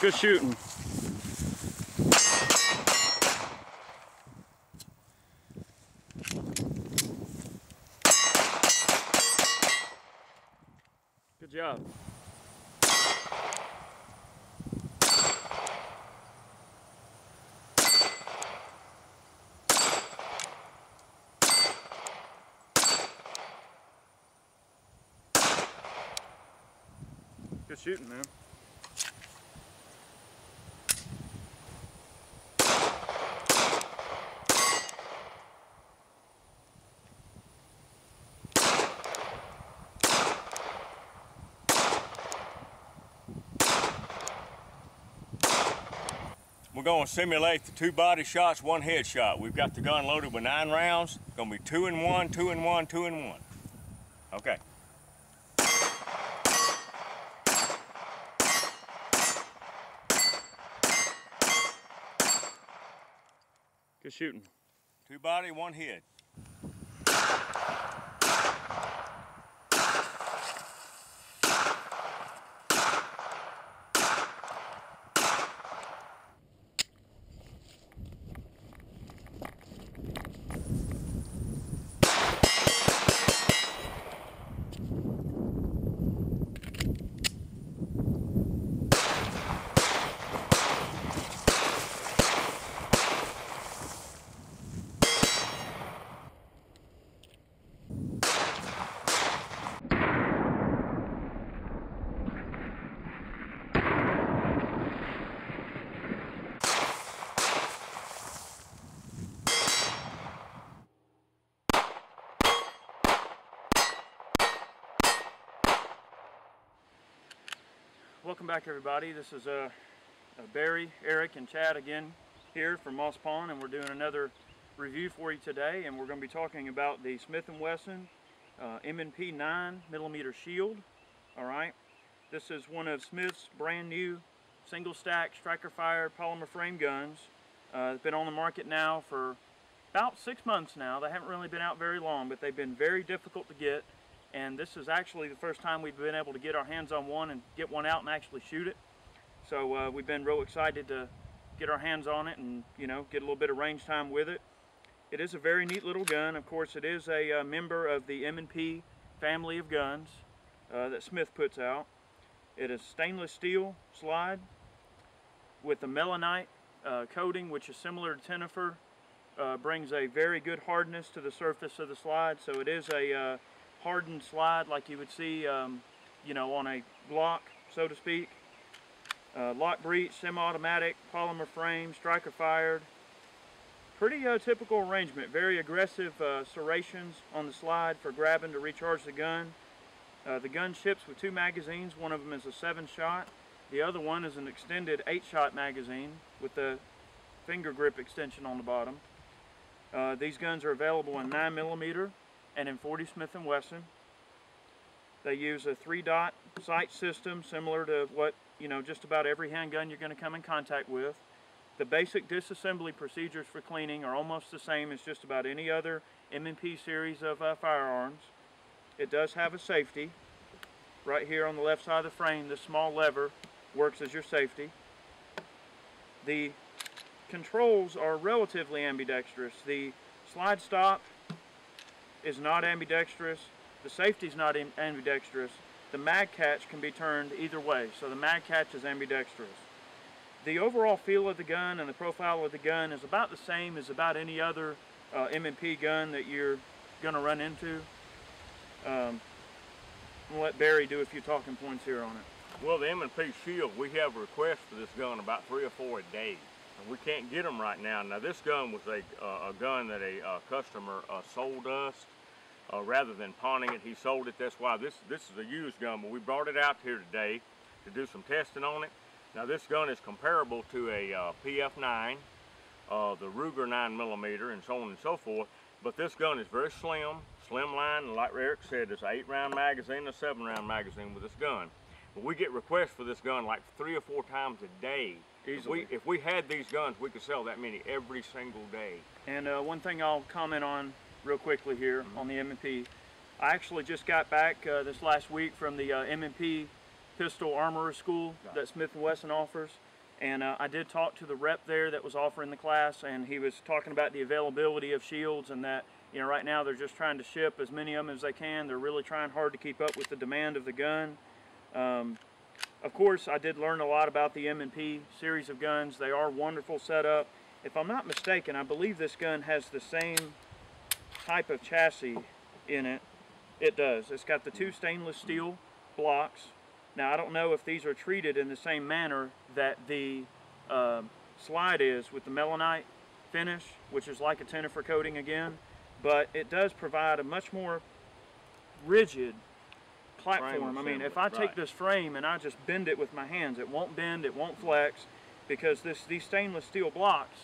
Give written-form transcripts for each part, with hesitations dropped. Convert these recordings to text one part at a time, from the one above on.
Good shooting. Good job. Good shooting, man. We're going to simulate the 2 body shots, 1 head shot. We've got the gun loaded with 9 rounds. It's going to be 2 and 1, 2 and 1, 2 and 1. Okay. Good shooting. 2 body, 1 head. Welcome back, everybody. This is Barry, Eric, and Chad again here from Moss Pond, and we're doing another review for you today. And we're going to be talking about the Smith & Wesson M&P 9mm Shield. All right, this is one of Smith's brand new single stack striker fired polymer frame guns. It's been on the market now for about 6 months now. They haven't really been out very long, but they've been very difficult to get. And this is actually the first time we've been able to get our hands on one and get one out and actually shoot it. So we've been real excited to get our hands on it and, you know, get a little bit of range time with it. It is a very neat little gun. Of course, it is a member of the M&P family of guns that Smith puts out. It is stainless steel slide with a melanite coating, which is similar to Tenifer. Brings a very good hardness to the surface of the slide. So it is a hardened slide like you would see you know, on a Glock, so to speak. Lock breech, semi-automatic, polymer frame, striker fired. Pretty typical arrangement. Very aggressive serrations on the slide for grabbing to recharge the gun. The gun ships with 2 magazines. One of them is a 7-shot. The other one is an extended 8-shot magazine with the finger grip extension on the bottom. These guns are available in 9mm and in 40 Smith & Wesson. They use a 3-dot sight system similar to what, you know, just about every handgun you're going to come in contact with. The basic disassembly procedures for cleaning are almost the same as just about any other M&P series of firearms. It does have a safety. Right here on the left side of the frame, this small lever works as your safety. The controls are relatively ambidextrous. The slide stop is not ambidextrous. The safety is not ambidextrous. The mag catch can be turned either way, so the mag catch is ambidextrous. The overall feel of the gun and the profile of the gun is about the same as about any other M&P gun that you're going to run into. I'm going to let Barry do a few talking points here on it. Well, the M&P Shield, we have a request for this gun about 3 or 4 a day. And we can't get them right now. Now, this gun was a gun that a customer sold us. Rather than pawning it, he sold it. That's why this is a used gun, but we brought it out here today to do some testing on it. Now, this gun is comparable to a PF9, the Ruger 9mm, and so on and so forth. But this gun is very slim, slimline, and like Eric said, there's an 8-round magazine, a 7-round magazine with this gun. But we get requests for this gun like 3 or 4 times a day. Easily. If we had these guns, we could sell that many every single day. And one thing I'll comment on real quickly here on the M&P. I actually just got back this last week from the M&P Pistol Armorer School that Smith & Wesson offers. And I did talk to the rep there that was offering the class, and he was talking about the availability of shields, and that, you know, right now they're just trying to ship as many of them as they can. They're really trying hard to keep up with the demand of the gun. Of course, I did learn a lot about the M&P series of guns. They are wonderful setup. If I'm not mistaken, I believe this gun has the same type of chassis in it. It does. It's got the 2 stainless steel blocks. Now, I don't know if these are treated in the same manner that the slide is with the melanite finish, which is like a tenifer coating again, but it does provide a much more rigid platform. I mean, if I take this frame and I just bend it with my hands, it won't bend, it won't flex, because these stainless steel blocks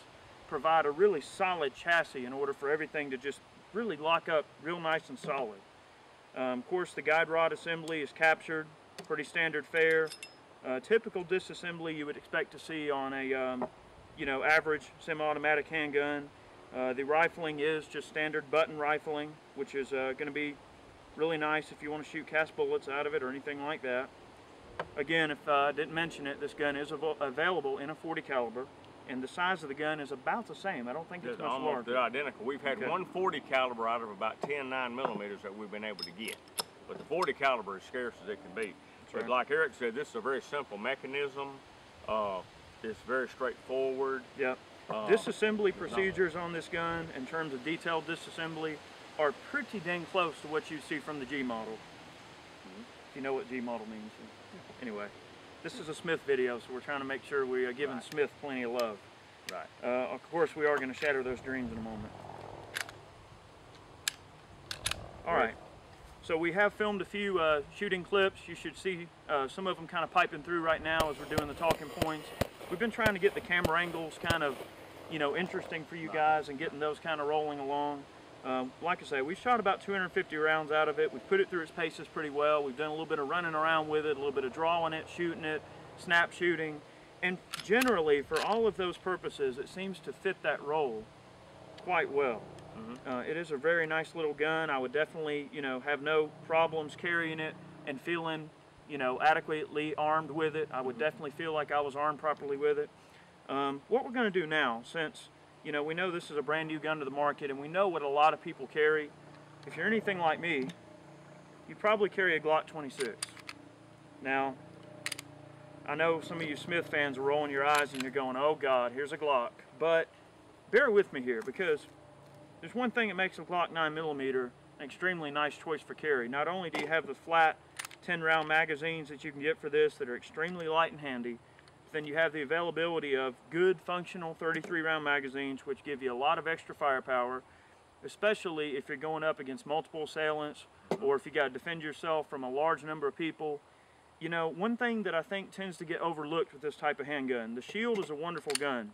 provide a really solid chassis in order for everything to just really lock up real nice and solid. Of course, the guide rod assembly is captured, pretty standard fare. Typical disassembly you would expect to see on a you know, average semi-automatic handgun. The rifling is just standard button rifling, which is going to be really nice if you want to shoot cast bullets out of it or anything like that. Again, if I didn't mention it, this gun is available in a .40 caliber, and the size of the gun is about the same. I don't think it's much larger. They're identical. We've had one .40 caliber out of about 10 9mm that we've been able to get, but the .40 caliber is scarce as it can be. But like Eric said, this is a very simple mechanism. It's very straightforward. Yep. Disassembly procedures on this gun, in terms of detailed disassembly, are pretty dang close to what you see from the G model. If you know what G model means. Anyway, this is a Smith video, so we're trying to make sure we are giving Smith plenty of love. Right. Of course, we are going to shatter those dreams in a moment. All right. So we have filmed a few shooting clips. You should see some of them kind of piping through right now as we're doing the talking points. We've been trying to get the camera angles kind of, you know, interesting for you guys and getting those kind of rolling along. Like I say, we shot about 250 rounds out of it. We've put it through its paces pretty well. We've done a little bit of running around with it, a little bit of drawing it, shooting it, snap shooting. And generally, for all of those purposes, it seems to fit that role quite well. It is a very nice little gun. I would definitely, you know, have no problems carrying it and feeling, you know, adequately armed with it. I would definitely feel like I was armed properly with it. What we're going to do now, since, you know, we know this is a brand new gun to the market and we know what a lot of people carry. If you're anything like me, you probably carry a Glock 26. Now, I know some of you Smith fans are rolling your eyes and you're going, oh God, here's a Glock. But bear with me here, because there's one thing that makes a Glock 9mm an extremely nice choice for carry. Not only do you have the flat 10-round magazines that you can get for this that are extremely light and handy, but then you have the availability of good functional 33-round magazines, which give you a lot of extra firepower, especially if you're going up against multiple assailants or if you got to defend yourself from a large number of people. You know, one thing that I think tends to get overlooked with this type of handgun, the Shield is a wonderful gun,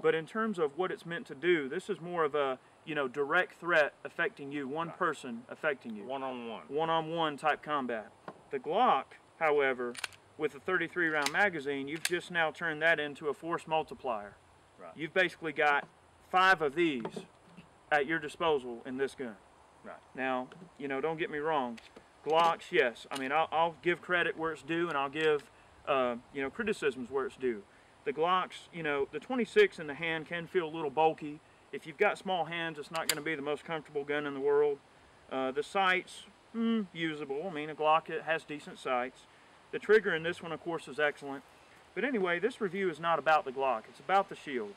but in terms of what it's meant to do, this is more of a, you know, direct threat affecting you, one person affecting you. One-on-one. One-on-one type combat. The Glock, however, with a 33-round magazine, you've just now turned that into a force multiplier. Right. You've basically got 5 of these at your disposal in this gun. Right. Now, you know, don't get me wrong. Glocks, yes. I mean, I'll give credit where it's due, and I'll give, you know, criticisms where it's due. The Glocks, you know, the 26 in the hand can feel a little bulky. If you've got small hands, it's not going to be the most comfortable gun in the world. The sights, usable. I mean, a Glock, it has decent sights. The trigger in this one, of course, is excellent. But anyway, this review is not about the Glock. It's about the Shield.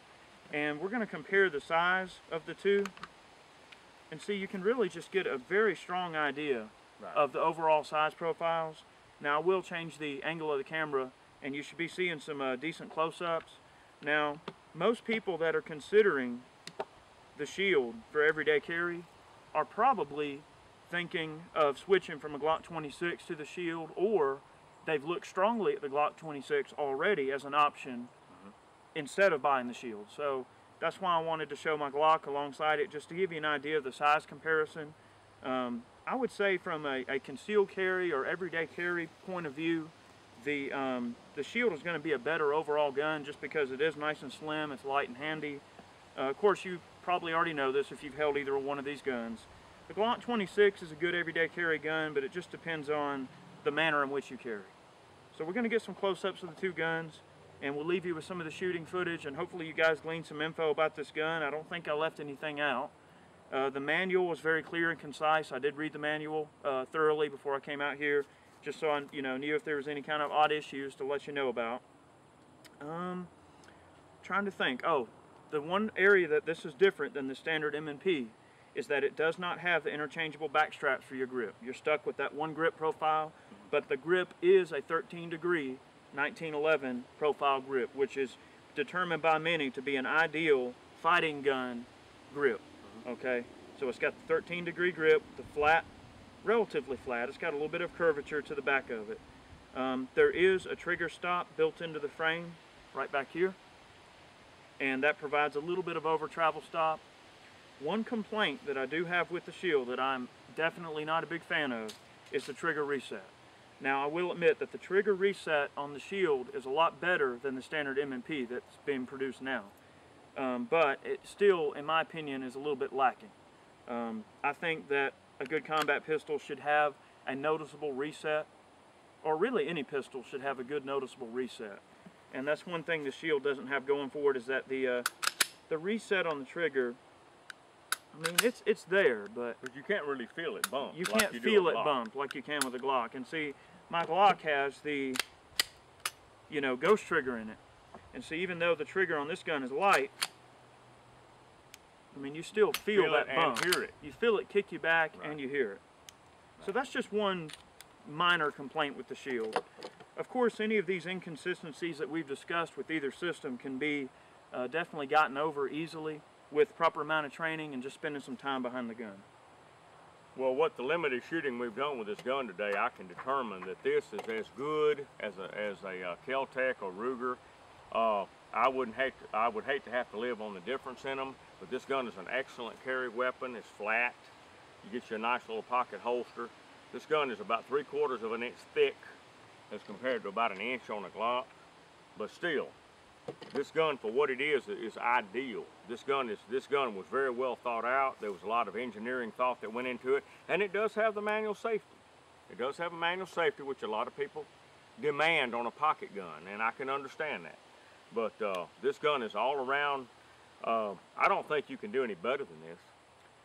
And we're going to compare the size of the two. And see, you can really just get a very strong idea of the overall size profiles. Now, I will change the angle of the camera, and you should be seeing some decent close-ups. Now, most people that are considering the Shield for everyday carry are probably thinking of switching from a Glock 26 to the Shield, or they've looked strongly at the Glock 26 already as an option instead of buying the Shield. So that's why I wanted to show my Glock alongside it, just to give you an idea of the size comparison. I would say from a concealed carry or everyday carry point of view, the Shield is going to be a better overall gun just because it is nice and slim, it's light and handy. Of course, you probably already know this if you've held either one of these guns. The Glock 26 is a good everyday carry gun, but it just depends on the manner in which you carry. So we're going to get some close-ups of the two guns, and we'll leave you with some of the shooting footage, and hopefully you guys glean some info about this gun. I don't think I left anything out. The manual was very clear and concise. I did read the manual thoroughly before I came out here, just so I knew if there was any kind of odd issues to let you know about. Trying to think. Oh, the one area that this is different than the standard M&P is that it does not have the interchangeable back straps for your grip. You're stuck with that one grip profile, but the grip is a 13-degree 1911 profile grip, which is determined by many to be an ideal fighting gun grip. Okay, so it's got the 13-degree grip, the flat, relatively flat. It's got a little bit of curvature to the back of it. There is a trigger stop built into the frame right back here, and that provides a little bit of over travel stop. One complaint that I do have with the Shield that I'm definitely not a big fan of is the trigger reset. Now, I will admit that the trigger reset on the Shield is a lot better than the standard M&P that's being produced now. But it still, in my opinion, is a little bit lacking. I think that a good combat pistol should have a noticeable reset, or really any pistol should have a good noticeable reset. And that's one thing the Shield doesn't have going for it, is that the reset on the trigger, I mean, it's there, but you can't really feel it bump. You can't feel it bump like you can with a Glock. And see, my Glock has the, ghost trigger in it. And see, even though the trigger on this gun is light, I mean, you still feel that bump. And hear it. You feel it kick you back, right. and you hear it. Right. So that's just one minor complaint with the Shield. Of course, any of these inconsistencies that we've discussed with either system can be definitely gotten over easily with proper amount of training and just spending some time behind the gun. Well, what the limited shooting we've done with this gun today, I can determine that this is as good as a Kel-Tec or Ruger. I would hate to have to live on the difference in them, but this gun is an excellent carry weapon. It's flat. You get you a nice little pocket holster. This gun is about 3/4 of an inch thick as compared to about an inch on a Glock, but still, this gun, for what it is ideal. This gun was very well thought out. There was a lot of engineering thought that went into it, and it does have the manual safety. It does have a manual safety, which a lot of people demand on a pocket gun, and I can understand that. But this gun is all around. I don't think you can do any better than this.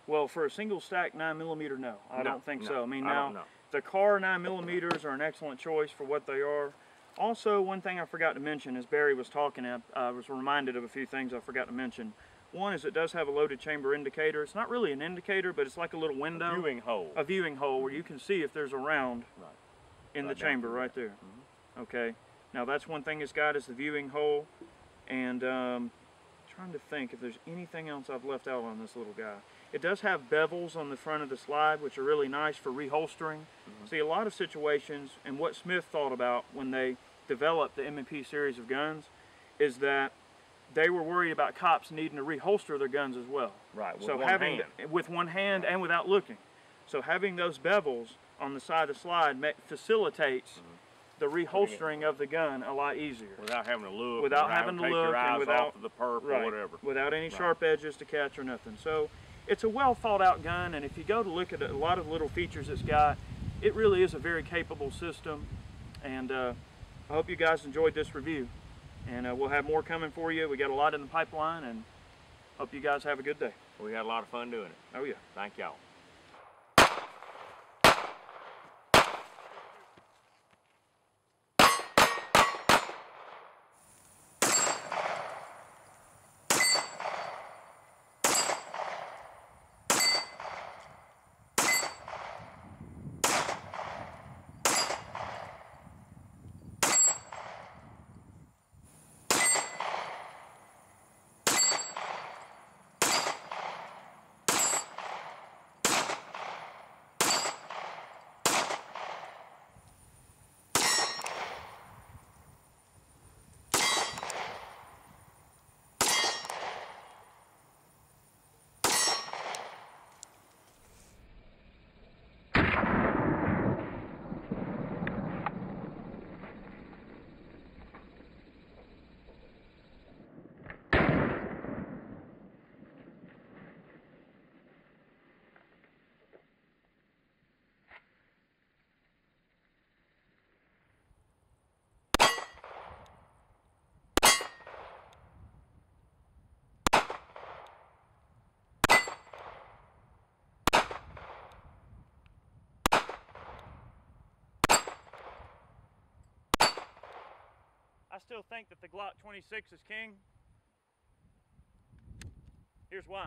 Well, for a single stack 9mm, no, I don't think so. I mean, now the Car 9mm are an excellent choice for what they are. Also, one thing I forgot to mention as Barry was talking, I was reminded of a few things I forgot to mention. One is it does have a loaded chamber indicator. It's not really an indicator, but it's like a little window. A viewing hole. A viewing hole where you can see if there's a round in the chamber right there. Mm-hmm. Okay. Now that's one thing it's got, is the viewing hole. And trying to think if there's anything else I've left out on this little guy. It does have bevels on the front of the slide, which are really nice for reholstering. Mm-hmm. See, a lot of situations, and what Smith thought about when they developed the M&P series of guns, is that they were worried about cops needing to reholster their guns as well. Right, with so one having hand. With one hand and without looking. So having those bevels on the side of the slide facilitates the reholstering of the gun a lot easier. Without having to look. Without having to look, and without off of the perp or whatever. Without any sharp edges to catch or nothing. So it's a well thought out gun, and if you go to look at a lot of little features it's got, it really is a very capable system. And I hope you guys enjoyed this review. And we'll have more coming for you. We got a lot in the pipeline, and hope you guys have a good day. We had a lot of fun doing it. Oh yeah. Thank y'all. still think that the Glock 26 is king. Here's why.